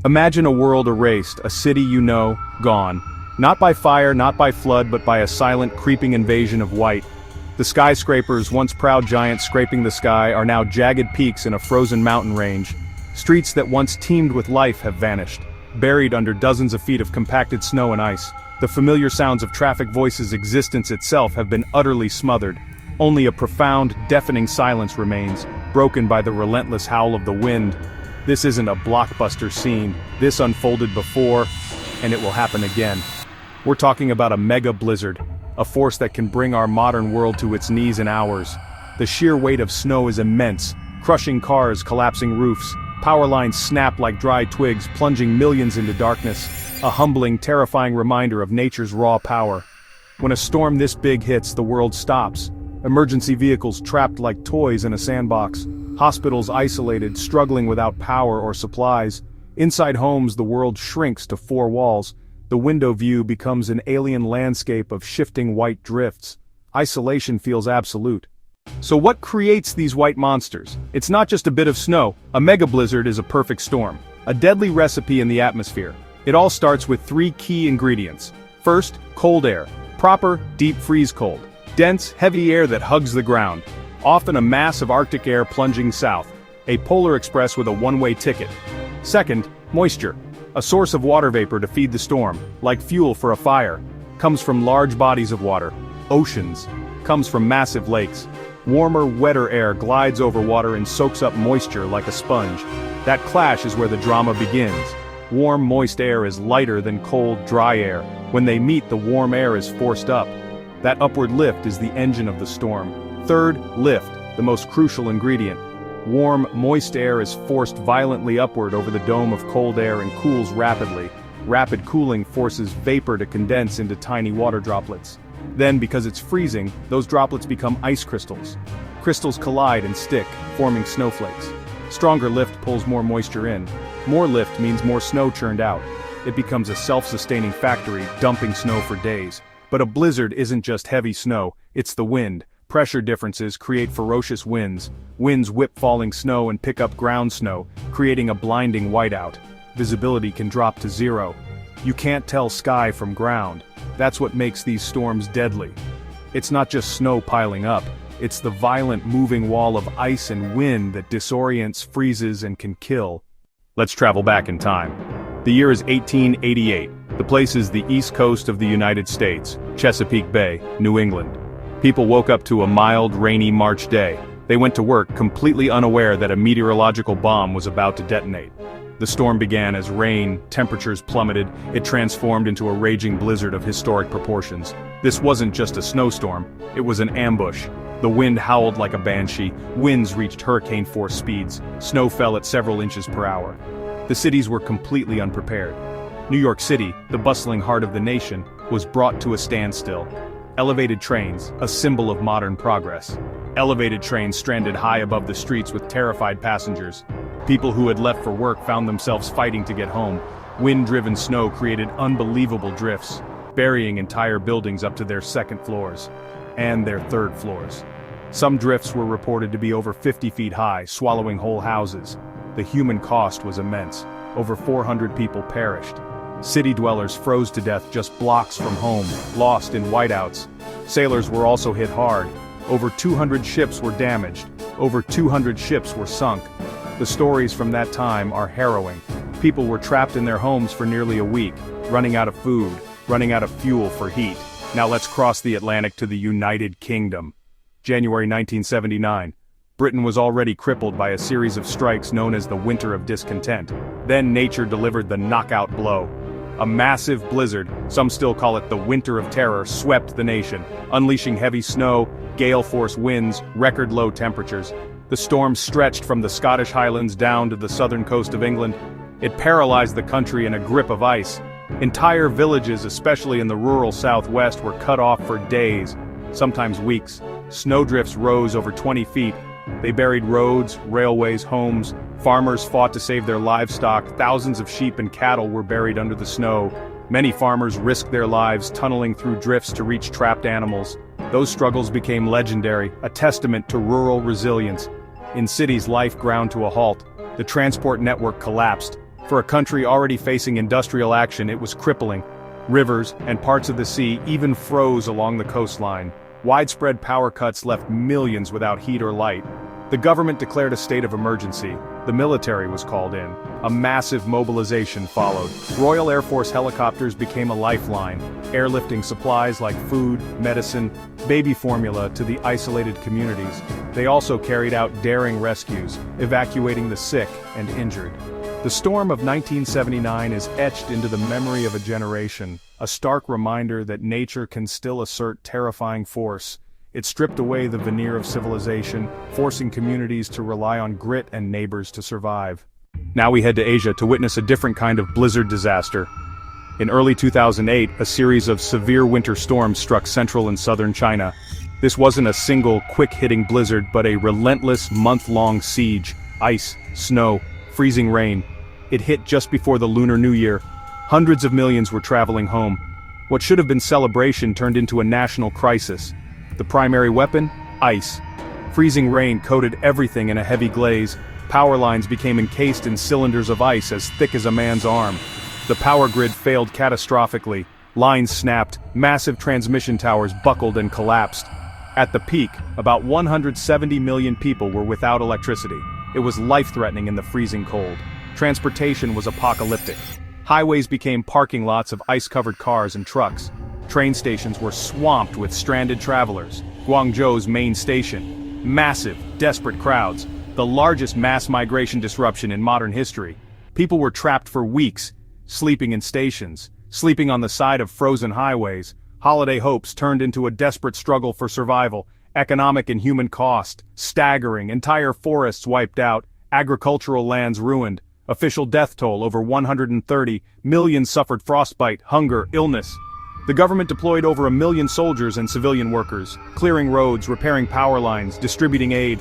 Imagine a world erased, a city you know, gone. Not by fire, not by flood, but by a silent, creeping invasion of white. The skyscrapers, once proud giants scraping the sky, are now jagged peaks in a frozen mountain range. Streets that once teemed with life have vanished, buried under dozens of feet of compacted snow and ice. The familiar sounds of traffic voices' existence itself have been utterly smothered. Only a profound, deafening silence remains, broken by the relentless howl of the wind. This isn't a blockbuster scene. This unfolded before, and it will happen again. We're talking about a mega blizzard, a force that can bring our modern world to its knees in hours. The sheer weight of snow is immense, crushing cars, collapsing roofs. Power lines snap like dry twigs, plunging millions into darkness. A humbling, terrifying reminder of nature's raw power. When a storm this big hits, the world stops. Emergency vehicles trapped like toys in a sandbox. Hospitals isolated, struggling without power or supplies. Inside homes, the world shrinks to four walls. The window view becomes an alien landscape of shifting white drifts. Isolation feels absolute. So what creates these white monsters? It's not just a bit of snow. A mega blizzard is a perfect storm. A deadly recipe in the atmosphere. It all starts with three key ingredients. First, cold air. Proper, deep freeze cold. Dense, heavy air that hugs the ground. Often a mass of Arctic air plunging south. A polar express with a one-way ticket. Second, moisture. A source of water vapor to feed the storm, like fuel for a fire. Comes from large bodies of water. Oceans. Comes from massive lakes. Warmer, wetter air glides over water and soaks up moisture like a sponge. That clash is where the drama begins. Warm, moist air is lighter than cold, dry air. When they meet, the warm air is forced up. That upward lift is the engine of the storm. Third, lift, the most crucial ingredient. Warm, moist air is forced violently upward over the dome of cold air and cools rapidly. Rapid cooling forces vapor to condense into tiny water droplets. Then, because it's freezing, those droplets become ice crystals. Crystals collide and stick, forming snowflakes. Stronger lift pulls more moisture in. More lift means more snow churned out. It becomes a self-sustaining factory, dumping snow for days. But a blizzard isn't just heavy snow, it's the wind. Pressure differences create ferocious winds. Winds whip falling snow and pick up ground snow, creating a blinding whiteout. Visibility can drop to zero. You can't tell sky from ground. That's what makes these storms deadly. It's not just snow piling up, it's the violent moving wall of ice and wind that disorients, freezes, and can kill. Let's travel back in time. The year is 1888. The place is the east coast of the United States, Chesapeake Bay, New England. People woke up to a mild, rainy March day. They went to work completely unaware that a meteorological bomb was about to detonate. The storm began as rain, temperatures plummeted, it transformed into a raging blizzard of historic proportions. This wasn't just a snowstorm, it was an ambush. The wind howled like a banshee, winds reached hurricane-force speeds, snow fell at several inches per hour. The cities were completely unprepared. New York City, the bustling heart of the nation, was brought to a standstill. Elevated trains, a symbol of modern progress. Elevated trains stranded high above the streets with terrified passengers. People who had left for work found themselves fighting to get home. Wind-driven snow created unbelievable drifts, burying entire buildings up to their second floors. And their third floors. Some drifts were reported to be over 50 feet high, swallowing whole houses. The human cost was immense. Over 400 people perished. City dwellers froze to death just blocks from home, lost in whiteouts. Sailors were also hit hard. Over 200 ships were damaged. Over 200 ships were sunk. The stories from that time are harrowing. People were trapped in their homes for nearly a week, running out of food, running out of fuel for heat. Now let's cross the Atlantic to the United Kingdom. January 1979. Britain was already crippled by a series of strikes known as the Winter of Discontent. Then nature delivered the knockout blow. A massive blizzard, some still call it the Winter of Terror, swept the nation, unleashing heavy snow, gale-force winds, record-low temperatures. The storm stretched from the Scottish Highlands down to the southern coast of England. It paralyzed the country in a grip of ice. Entire villages, especially in the rural southwest, were cut off for days, sometimes weeks. Snowdrifts rose over 20 feet. They buried roads, railways, homes. Farmers fought to save their livestock. Thousands of sheep and cattle were buried under the snow. Many farmers risked their lives tunneling through drifts to reach trapped animals. Those struggles became legendary, a testament to rural resilience. In cities, life ground to a halt. The transport network collapsed. For a country already facing industrial action, it was crippling. Rivers and parts of the sea even froze along the coastline. Widespread power cuts left millions without heat or light. The government declared a state of emergency. The military was called in. A massive mobilization followed. Royal Air Force helicopters became a lifeline, airlifting supplies like food, medicine, baby formula to the isolated communities. They also carried out daring rescues, evacuating the sick and injured. The storm of 1979 is etched into the memory of a generation, a stark reminder that nature can still assert terrifying force. It stripped away the veneer of civilization, forcing communities to rely on grit and neighbors to survive. Now we head to Asia to witness a different kind of blizzard disaster. In early 2008, a series of severe winter storms struck central and southern China. This wasn't a single, quick-hitting blizzard, but a relentless, month-long siege. Ice, snow, freezing rain. It hit just before the Lunar New Year. Hundreds of millions were traveling home. What should have been celebration turned into a national crisis. The primary weapon? Ice. Freezing rain coated everything in a heavy glaze. Power lines became encased in cylinders of ice as thick as a man's arm. The power grid failed catastrophically. Lines snapped, massive transmission towers buckled and collapsed. At the peak, about 170 million people were without electricity. It was life-threatening in the freezing cold. Transportation was apocalyptic. Highways became parking lots of ice-covered cars and trucks. Train stations were swamped with stranded travelers. Guangzhou's main station. Massive, desperate crowds. The largest mass migration disruption in modern history. People were trapped for weeks, sleeping in stations, sleeping on the side of frozen highways. Holiday hopes turned into a desperate struggle for survival. Economic and human cost, staggering, entire forests wiped out, agricultural lands ruined. Official death toll over 130, millions suffered frostbite, hunger, illness. The government deployed over 1 million soldiers and civilian workers, clearing roads, repairing power lines, distributing aid.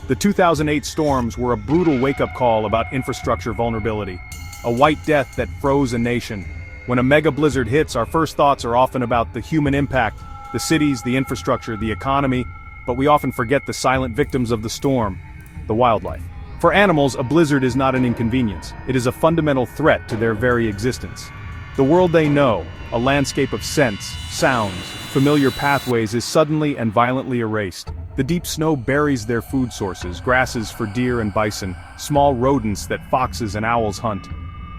The 2008 storms were a brutal wake-up call about infrastructure vulnerability. A white death that froze a nation. When a mega blizzard hits, our first thoughts are often about the human impact, the cities, the infrastructure, the economy, but we often forget the silent victims of the storm, the wildlife. For animals, a blizzard is not an inconvenience. It is a fundamental threat to their very existence. The world they know, a landscape of scents, sounds, familiar pathways, is suddenly and violently erased. The deep snow buries their food sources, grasses for deer and bison, small rodents that foxes and owls hunt.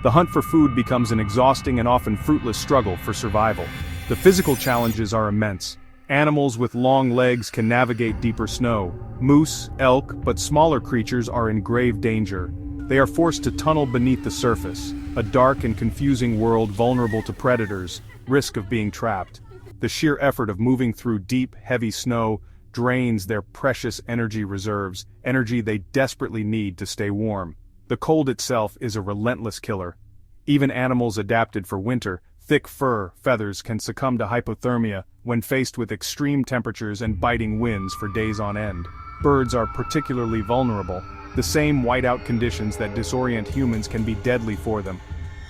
The hunt for food becomes an exhausting and often fruitless struggle for survival. The physical challenges are immense. Animals with long legs can navigate deeper snow. Moose, elk, but smaller creatures are in grave danger. They are forced to tunnel beneath the surface, a dark and confusing world vulnerable to predators, risk of being trapped. The sheer effort of moving through deep, heavy snow drains their precious energy reserves, energy they desperately need to stay warm. The cold itself is a relentless killer. Even animals adapted for winter, thick fur, feathers can succumb to hypothermia when faced with extreme temperatures and biting winds for days on end. Birds are particularly vulnerable. The same whiteout conditions that disorient humans can be deadly for them.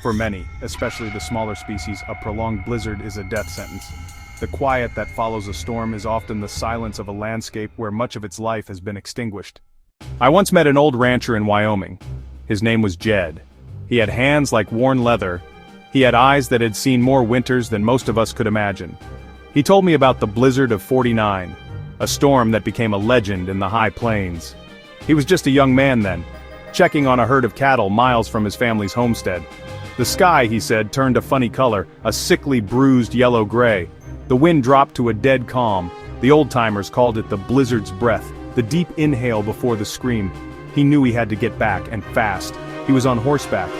For many, especially the smaller species, a prolonged blizzard is a death sentence. The quiet that follows a storm is often the silence of a landscape where much of its life has been extinguished. I once met an old rancher in Wyoming. His name was Jed. He had hands like worn leather. He had eyes that had seen more winters than most of us could imagine. He told me about the blizzard of '49, a storm that became a legend in the high plains. He was just a young man then, checking on a herd of cattle miles from his family's homestead. The sky, he said, turned a funny color, a sickly, bruised yellow-gray. The wind dropped to a dead calm. The old-timers called it the blizzard's breath, the deep inhale before the scream. He knew he had to get back, and fast. He was on horseback,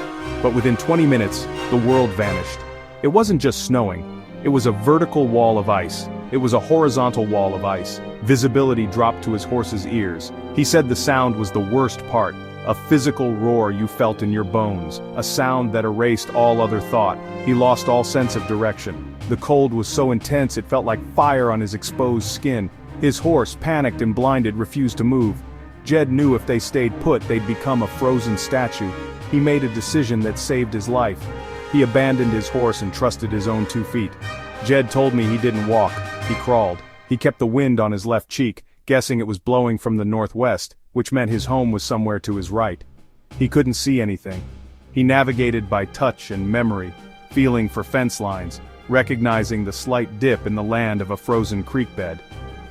but within 20 minutes, the world vanished. It wasn't just snowing. It was a vertical wall of ice. It was a horizontal wall of ice. Visibility dropped to his horse's ears. He said the sound was the worst part, a physical roar you felt in your bones, a sound that erased all other thought. He lost all sense of direction. The cold was so intense it felt like fire on his exposed skin. His horse, panicked and blinded, refused to move. Jed knew if they stayed put, they'd become a frozen statue. He made a decision that saved his life. He abandoned his horse and trusted his own 2 feet. Jed told me he didn't walk, he crawled. He kept the wind on his left cheek, guessing it was blowing from the northwest, which meant his home was somewhere to his right. He couldn't see anything. He navigated by touch and memory, feeling for fence lines, recognizing the slight dip in the land of a frozen creek bed.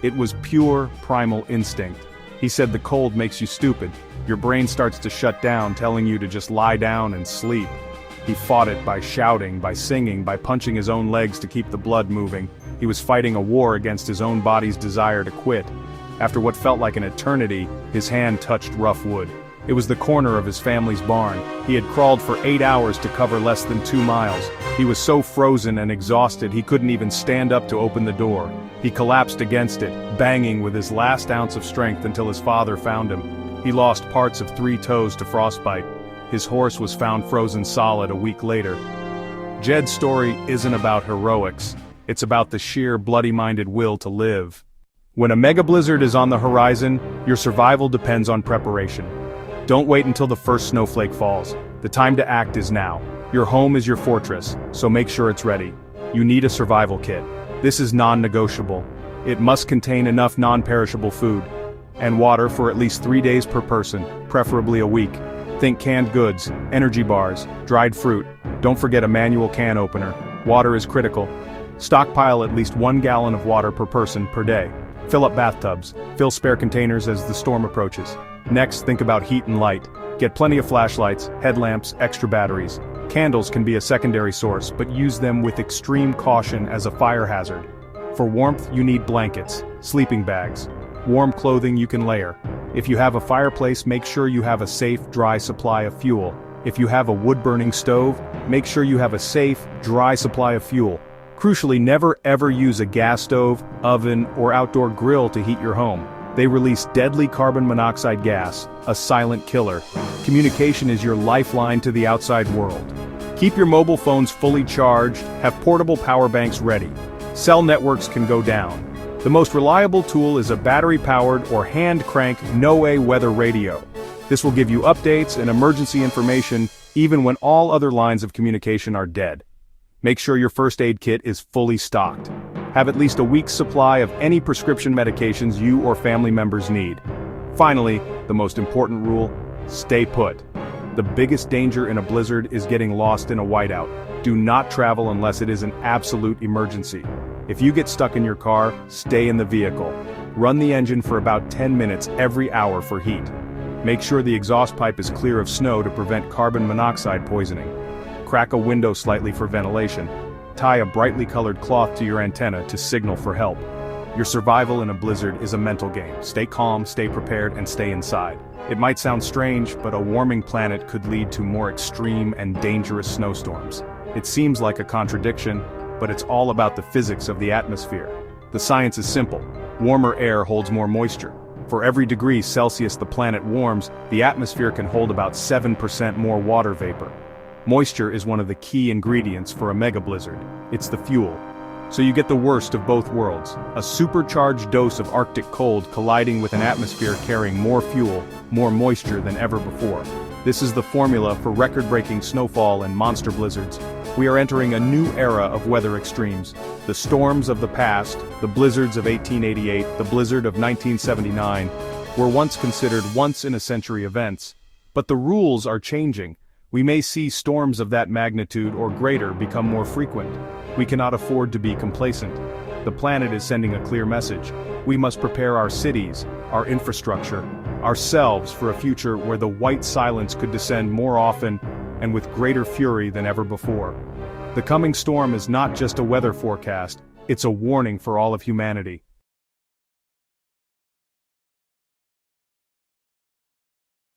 It was pure, primal instinct. He said the cold makes you stupid. Your brain starts to shut down, telling you to just lie down and sleep. He fought it by shouting, by singing, by punching his own legs to keep the blood moving. He was fighting a war against his own body's desire to quit. After what felt like an eternity, his hand touched rough wood. It was the corner of his family's barn. He had crawled for 8 hours to cover less than 2 miles. He was so frozen and exhausted he couldn't even stand up to open the door. He collapsed against it, banging with his last ounce of strength until his father found him. He lost parts of 3 toes to frostbite. His horse was found frozen solid a week later. Jed's story isn't about heroics. It's about the sheer bloody-minded will to live. When a mega blizzard is on the horizon, your survival depends on preparation. Don't wait until the first snowflake falls. The time to act is now. Your home is your fortress, so make sure it's ready. You need a survival kit. This is non-negotiable. It must contain enough non-perishable food and water for at least 3 days per person, preferably a week. Think canned goods, energy bars, dried fruit. Don't forget a manual can opener. Water is critical. Stockpile at least 1 gallon of water per person per day. Fill up bathtubs. Fill spare containers as the storm approaches. Next, think about heat and light. Get plenty of flashlights, headlamps, extra batteries. Candles can be a secondary source, but use them with extreme caution as a fire hazard. For warmth, you need blankets, sleeping bags, warm clothing you can layer. If you have a fireplace, make sure you have a safe, dry supply of fuel. If you have a wood-burning stove, make sure you have a safe, dry supply of fuel. Crucially, never ever use a gas stove, oven, or outdoor grill to heat your home. They release deadly carbon monoxide gas, a silent killer. Communication is your lifeline to the outside world. Keep your mobile phones fully charged, have portable power banks ready. Cell networks can go down. The most reliable tool is a battery-powered or hand-crank NOAA weather radio. This will give you updates and emergency information even when all other lines of communication are dead. Make sure your first aid kit is fully stocked. Have at least a week's supply of any prescription medications you or family members need. Finally, the most important rule, stay put. The biggest danger in a blizzard is getting lost in a whiteout. Do not travel unless it is an absolute emergency. If you get stuck in your car, stay in the vehicle. Run the engine for about 10 minutes every hour for heat. Make sure the exhaust pipe is clear of snow to prevent carbon monoxide poisoning. Crack a window slightly for ventilation. Tie a brightly colored cloth to your antenna to signal for help. Your survival in a blizzard is a mental game. Stay calm, stay prepared, and stay inside. It might sound strange, but a warming planet could lead to more extreme and dangerous snowstorms. It seems like a contradiction, but it's all about the physics of the atmosphere. The science is simple. Warmer air holds more moisture. For every degree Celsius the planet warms, the atmosphere can hold about 7% more water vapor. Moisture is one of the key ingredients for a mega blizzard. It's the fuel. So you get the worst of both worlds, a supercharged dose of Arctic cold colliding with an atmosphere carrying more fuel, more moisture than ever before. This is the formula for record-breaking snowfall and monster blizzards. We are entering a new era of weather extremes. The storms of the past, the blizzards of 1888, the blizzard of 1979, were once considered once-in-a-century events. But the rules are changing. We may see storms of that magnitude or greater become more frequent. We cannot afford to be complacent. The planet is sending a clear message. We must prepare our cities, our infrastructure, ourselves for a future where the white silence could descend more often and with greater fury than ever before. The coming storm is not just a weather forecast, it's a warning for all of humanity.